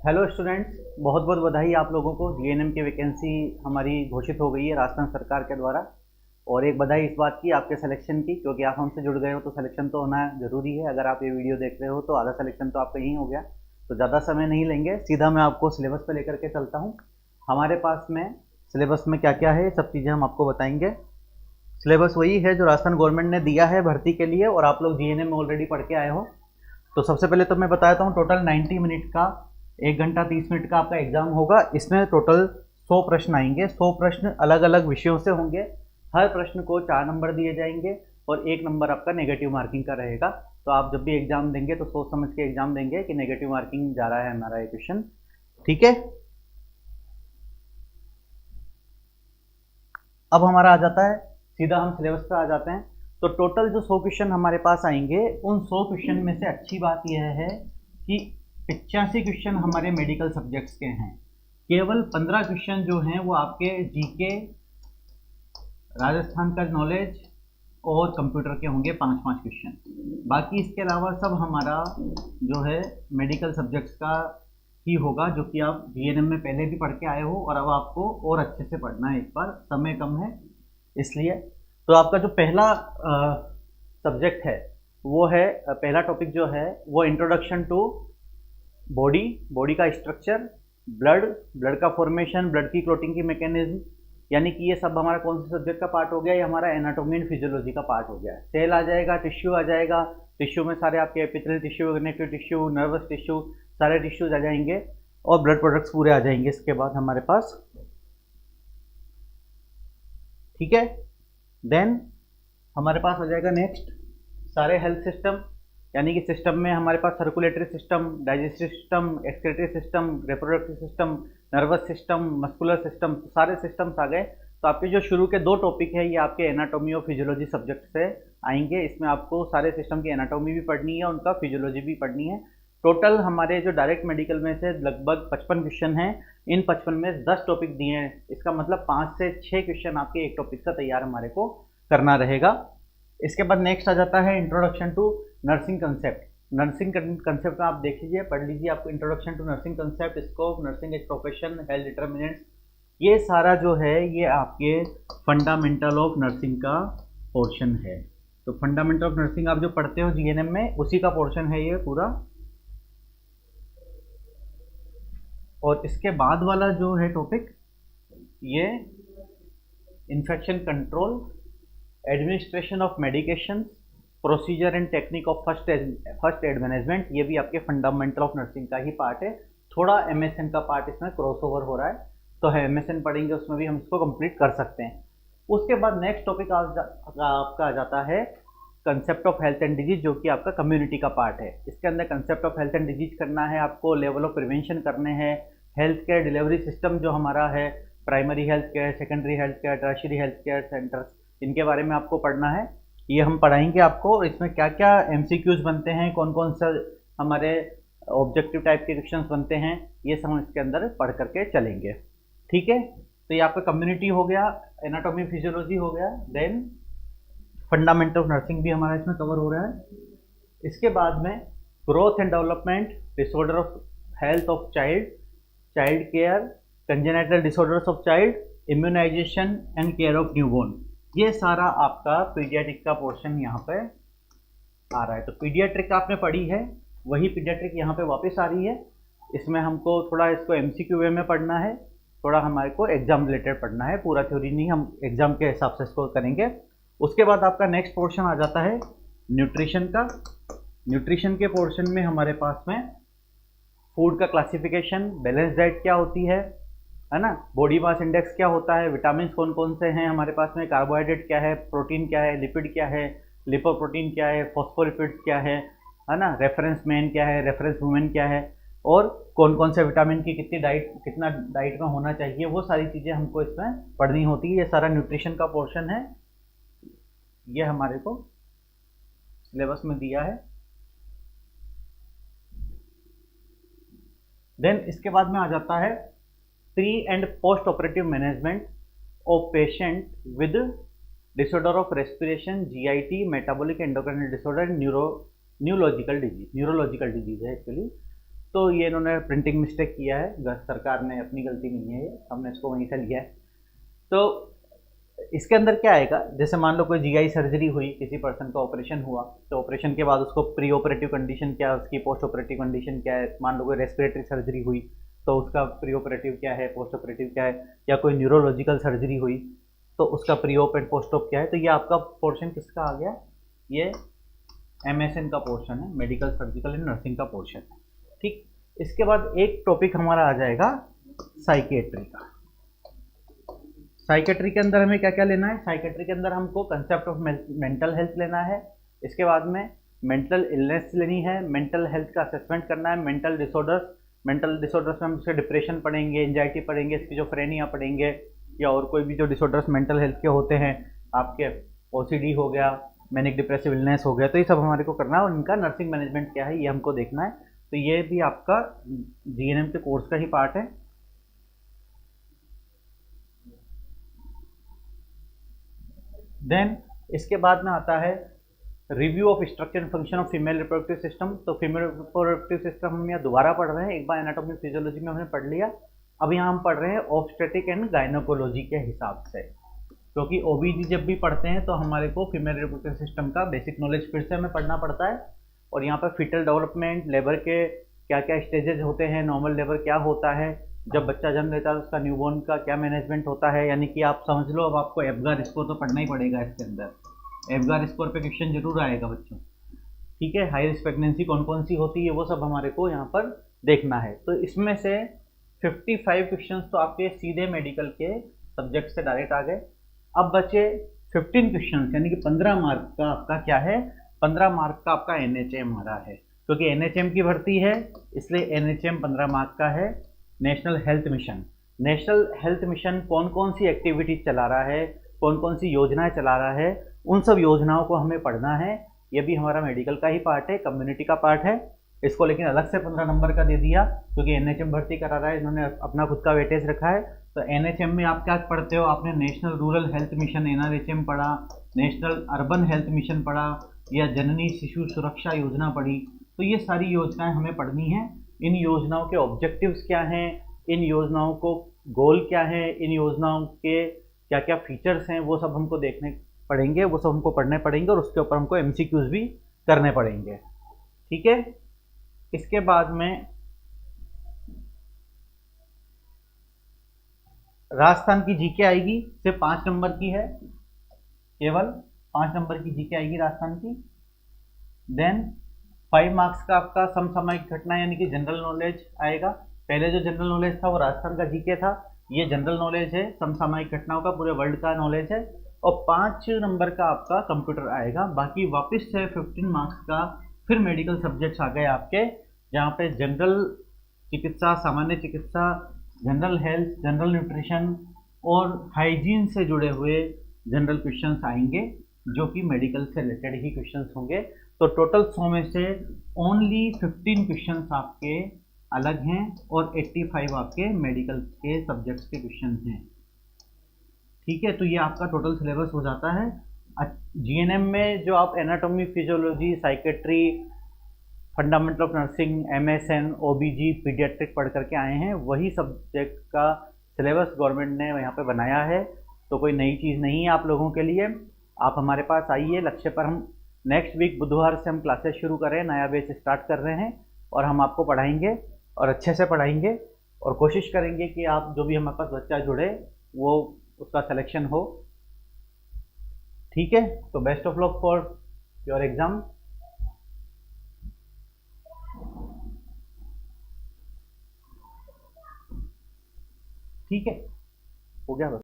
Hello students, बहुत बहुत बधाई आप लोगों को। जीएनएम की वैकेंसी हमारी घोषित हो गई है राजस्थान सरकार के द्वारा। और एक बधाई इस बात की आपके सिलेक्शन की, क्योंकि आप हमसे जुड़ गए हो तो सिलेक्शन तो होना ज़रूरी है। अगर आप ये वीडियो देख रहे हो तो आधा सिलेक्शन तो आपका यहीं हो गया। तो ज़्यादा समय नहीं लेंगे, सीधा मैं आपको सिलेबस पे लेकर के चलता हूँ। हमारे पास में सिलेबस में क्या क्या है सब चीज़ें हम आपको बताएंगे। सिलेबस वही है जो राजस्थान गवर्नमेंट ने दिया है भर्ती के लिए, और आप लोग जीएनएम में ऑलरेडी पढ़ के आए हो। तो सबसे पहले तो मैं बताता हूँ, टोटल 90 मिनट का, 1 घंटा 30 मिनट का आपका एग्जाम होगा। इसमें टोटल 100 प्रश्न आएंगे। 100 प्रश्न अलग अलग विषयों से होंगे। हर प्रश्न को 4 नंबर दिए जाएंगे और 1 नंबर आपका नेगेटिव मार्किंग का रहेगा। तो आप जब भी एग्जाम देंगे तो सोच समझ के एग्जाम देंगे कि नेगेटिव मार्किंग जा रहा है हमारा ये क्वेश्चन। ठीक है, अब हमारा आ जाता है, सीधा हम सिलेबस पे आ जाते हैं। तो टोटल जो 100 क्वेश्चन हमारे पास आएंगे, उन 100 क्वेश्चन में से अच्छी बात यह है कि 85 क्वेश्चन हमारे मेडिकल सब्जेक्ट्स के हैं। केवल 15 क्वेश्चन जो हैं वो आपके जीके, राजस्थान का नॉलेज और कंप्यूटर के होंगे, 5-5 क्वेश्चन। बाकी इसके अलावा सब हमारा जो है मेडिकल सब्जेक्ट्स का ही होगा, जो कि आप जीएनएम में पहले भी पढ़ के आए हो और अब आपको और अच्छे से पढ़ना है। एक बार समय कम है इसलिए। तो आपका जो पहला सब्जेक्ट है वो है, पहला टॉपिक जो है वो इंट्रोडक्शन टू बॉडी, बॉडी का स्ट्रक्चर, ब्लड, ब्लड का फॉर्मेशन, ब्लड की क्लोटिंग की मैकेनिज्म। यानी कि ये सब हमारा कौन से सब्जेक्ट का पार्ट हो गया, ये हमारा एनाटॉमी एंड फिजियोलॉजी का पार्ट हो गया। सेल आ जाएगा, टिश्यू आ जाएगा। टिश्यू में सारे आपके epithelial tissue, connective tissue, nervous tissue, सारे टिश्यूज आ जाएंगे और ब्लड प्रोडक्ट्स पूरे आ जाएंगे इसके बाद हमारे पास। ठीक है, देन हमारे पास आ जाएगा नेक्स्ट सारे हेल्थ सिस्टम। यानी कि सिस्टम में हमारे पास circulatory system, digestive system, excretory system, reproductive system, nervous system, muscular system, सारे सिस्टम्स आ गए। तो आपके जो शुरू के 2 टॉपिक है ये आपके एनाटॉमी और फिजियोलॉजी सब्जेक्ट से आएंगे। इसमें आपको सारे सिस्टम की एनाटॉमी भी पढ़नी है, उनका फिजियोलॉजी भी पढ़नी है। टोटल हमारे जो डायरेक्ट मेडिकल में से लगभग 55 क्वेश्चन हैं। इन 55 में 10 टॉपिक दिए हैं, इसका मतलब 5 से 6 क्वेश्चन आपके एक टॉपिक का तैयार हमारे को करना रहेगा। इसके बाद नेक्स्ट आ जाता है introduction to nursing concept. Nursing concept का आप देख लीजिए, पढ़ लीजिए। आपको introduction to nursing concept, scope, nursing as profession, health determinants, ये सारा जो है ये आपके फंडामेंटल ऑफ नर्सिंग का पोर्शन है। तो फंडामेंटल ऑफ नर्सिंग आप जो पढ़ते हो जीएनएम में, उसी का पोर्शन है ये पूरा। और इसके बाद वाला जो है टॉपिक, ये infection control, administration of medication, procedure and technique of first aid management, ये भी आपके फंडामेंटल ऑफ नर्सिंग का ही पार्ट है। थोड़ा एमएसएन का पार्ट इसमें क्रॉस ओवर हो रहा है, तो है एमएसएन पढ़ेंगे उसमें भी हम इसको कंप्लीट कर सकते हैं। उसके बाद नेक्स्ट टॉपिक आपका आ जाता है concept of health and disease, जो कि आपका कम्युनिटी का पार्ट है। इसके अंदर concept of health and disease करना है आपको, लेवल ऑफ प्रिवेंशन करने हैं, हेल्थ केयर डिलीवरी सिस्टम जो हमारा है, primary health care, secondary health care, tertiary health care centres, इनके बारे में आपको पढ़ना है। ये हम पढ़ाएंगे आपको। इसमें क्या क्या एमसीक्यूज बनते हैं, कौन कौन सा हमारे ऑब्जेक्टिव टाइप के क्वेश्चंस बनते हैं, ये सब हम इसके अंदर पढ़ करके चलेंगे। ठीक है, तो ये आपका कम्युनिटी हो गया, एनाटॉमी फिजियोलॉजी हो गया, देन फंडामेंटल ऑफ नर्सिंग भी हमारा इसमें कवर हो रहा है। इसके बाद में growth and development, disorder of health of child, child care, congenital disorders of child, immunization and care of newborn, ये सारा आपका पीडियाट्रिक का पोर्शन यहाँ पे आ रहा है। तो पीडियाट्रिक आपने पढ़ी है, वही पीडियाट्रिक यहाँ पे वापस आ रही है। इसमें हमको थोड़ा इसको एमसीक्यू वे में पढ़ना है, थोड़ा हमारे को एग्जाम रिलेटेड पढ़ना है, पूरा थ्योरी नहीं, हम एग्जाम के हिसाब से इसको करेंगे। उसके बाद आपका नेक्स्ट पोर्शन आ जाता है न्यूट्रिशन का। न्यूट्रिशन के पोर्शन में हमारे पास में फूड का क्लासिफिकेशन, बैलेंस डाइट क्या होती है ना, बॉडी मास इंडेक्स क्या होता है, विटामिन कौन कौन से हैं हमारे पास में, कार्बोहाइड्रेट क्या है, प्रोटीन क्या है, लिपिड क्या है, लिपोप्रोटीन क्या है, फॉस्फोलिपिड्स क्या है ना, रेफरेंस मैन क्या है, रेफरेंस वुमेन क्या है, और कौन कौन से विटामिन की कितनी डाइट, कितना डाइट में होना चाहिए, वो सारी चीज़ें हमको इसमें पढ़नी होती है। ये सारा न्यूट्रिशन का पोर्शन है, ये हमारे को सिलेबस में दिया है। देन इसके बाद में आ जाता है pre and post operative management of patient with disorder of respiration, GIT, metabolic endocrine disorder, neurological disease है एक्चुअली। तो ये इन्होंने प्रिंटिंग मिस्टेक किया है, सरकार ने, अपनी गलती नहीं है, ये हमने इसको वहीं से लिया है। तो इसके अंदर क्या आएगा, जैसे मान लो कोई जीआई सर्जरी हुई, किसी पर्सन का ऑपरेशन हुआ, तो ऑपरेशन के बाद उसको प्री ऑपरेटिव कंडीशन क्या है, उसकी पोस्ट ऑपरेटिव कंडीशन क्या है। मान लो कोई रेस्पिरेटरी सर्जरी हुई तो उसका प्री ऑपरेटिव क्या है, पोस्ट ऑपरेटिव क्या है, या कोई न्यूरोलॉजिकल सर्जरी हुई तो उसका pre op and post op क्या है। तो ये आपका पोर्शन किसका आ गया, ये एमएसएन का पोर्शन है, मेडिकल सर्जिकल एंड नर्सिंग का पोर्शन है। ठीक, इसके बाद एक टॉपिक हमारा आ जाएगा साइकेट्री का। साइकेट्री के अंदर हमें क्या क्या लेना है, साइकेट्री के अंदर हमको कंसेप्ट ऑफ मेंटल हेल्थ लेना है, इसके बाद में मेंटल इलनेस लेनी है, मेंटल हेल्थ का असेसमेंट करना है, मेंटल डिसऑर्डर्स में हम उसके डिप्रेशन पढ़ेंगे, एंजाइटी पढ़ेंगे, स्किज़ोफ्रेनिया पढ़ेंगे, या और कोई भी जो डिसऑर्डर्स मेंटल हेल्थ के होते हैं, आपके ओसीडी हो गया, मैनिक डिप्रेसिव इलनेस हो गया, तो ये सब हमारे को करना है। और इनका नर्सिंग मैनेजमेंट क्या है ये हमको देखना है। तो ये भी आपका जीएनएम के कोर्स का ही पार्ट है। देन इसके बाद में आता है review of structure and function of female reproductive system. तो फीमेल रिप्रोडक्टिव सिस्टम हम यहाँ दोबारा पढ़ रहे हैं, एक बार एनाटॉमी फिजियोलॉजी में हमने पढ़ लिया, अब यहाँ हम पढ़ रहे हैं ऑब्स्टेटिक एंड गायनोकोलॉजी के हिसाब से, क्योंकि ओबीजी जब भी पढ़ते हैं तो हमारे को फीमेल रिप्रोडक्टिव सिस्टम का बेसिक नॉलेज फिर से हमें पढ़ना पड़ता है। और यहाँ पर फीटल डेवलपमेंट, लेबर के क्या क्या स्टेजेस होते हैं, नॉर्मल लेबर क्या होता है, जब बच्चा जन्म लेता है उसका न्यूबॉर्न का क्या मैनेजमेंट होता है, यानी कि आप समझ लो अब आपको एब्गार स्कोर तो पढ़ना ही पड़ेगा इसके अंदर। एब्गार स्कोर पे क्वेश्चन जरूर आएगा बच्चों, ठीक है। हाई रिस्क प्रेगनेंसी कौन कौन सी होती है वो सब हमारे को यहाँ पर देखना है। तो इसमें से 55 क्वेश्चंस तो आपके सीधे मेडिकल के सब्जेक्ट से डायरेक्ट आ गए। अब बचे 15 क्वेश्चंस, यानी कि 15 मार्क का आपका क्या है, 15 मार्क का आपका एनएचएम आ रहा है, क्योंकि एनएचएम की भर्ती है इसलिए एनएचएम 15 मार्क का है। National health mission, national health mission कौन कौन सी एक्टिविटीज चला रहा है, कौन कौन सी योजनाएं चला रहा है, उन सब योजनाओं को हमें पढ़ना है। ये भी हमारा मेडिकल का ही पार्ट है, कम्युनिटी का पार्ट है। इसको लेकिन अलग से 15 नंबर का दे दिया, क्योंकि एनएचएम भर्ती करा रहा है, इन्होंने अपना खुद का वेटेज रखा है। तो एनएचएम में आप क्या पढ़ते हो, आपने national rural health mission NRHM पढ़ा, नेशनल अर्बन हेल्थ मिशन पढ़ा, या जननी शिशु सुरक्षा योजना पढ़ी। तो ये सारी योजनाएं हमें पढ़नी है। इन योजनाओं के ऑब्जेक्टिव्स क्या हैं, इन योजनाओं को गोल क्या है, इन योजनाओं के क्या क्या फीचर्स हैं, वो सब हमको देखने पड़ेंगे, वो सब हमको पढ़ने पड़ेंगे, और उसके ऊपर हमको एमसीक्यूज भी करने पड़ेंगे, ठीक है। इसके बाद में राजस्थान की जीके आएगी, सिर्फ 5 नंबर की है, केवल 5 नंबर की जीके आएगी राजस्थान की। देन 5 मार्क्स का आपका समसामयिक घटना यानी कि जनरल नॉलेज आएगा। पहले जो जनरल नॉलेज था वो राजस्थान का जीके था, ये जनरल नॉलेज है, समसामयिक घटनाओं का पूरे वर्ल्ड का नॉलेज है। और 5 नंबर का आपका कंप्यूटर आएगा। बाकी वापस से 15 मार्क्स का फिर मेडिकल सब्जेक्ट्स आ गए आपके, जहाँ पे जनरल चिकित्सा, सामान्य चिकित्सा, जनरल हेल्थ, जनरल न्यूट्रिशन और हाइजीन से जुड़े हुए जनरल क्वेश्चंस आएंगे, जो कि मेडिकल से रिलेटेड ही क्वेश्चंस होंगे। तो टोटल 100 में से ओनली 15 क्वेश्चंस आपके अलग हैं और 85 आपके मेडिकल के सब्जेक्ट्स के क्वेश्चन हैं, ठीक है। तो ये आपका टोटल सिलेबस हो जाता है। जीएनएम में जो आप anatomy, physiology, psychiatry, fundamental of nursing, MSN, ओबीजी, paediatric पढ़ करके आए हैं, वही सब्जेक्ट का सिलेबस गवर्नमेंट ने यहाँ पे बनाया है। तो कोई नई चीज़ नहीं है आप लोगों के लिए। आप हमारे पास आइए, लक्ष्य पर हम नेक्स्ट वीक बुधवार से हम क्लासेस शुरू कर रहे हैं, नया बैच स्टार्ट कर रहे हैं, और हम आपको पढ़ाएंगे और अच्छे से पढ़ाएंगे, और कोशिश करेंगे कि आप जो भी हमारे पास बच्चा जुड़े वो उसका सिलेक्शन हो, ठीक है। तो best of luck for your exam. ठीक है, हो गया बस।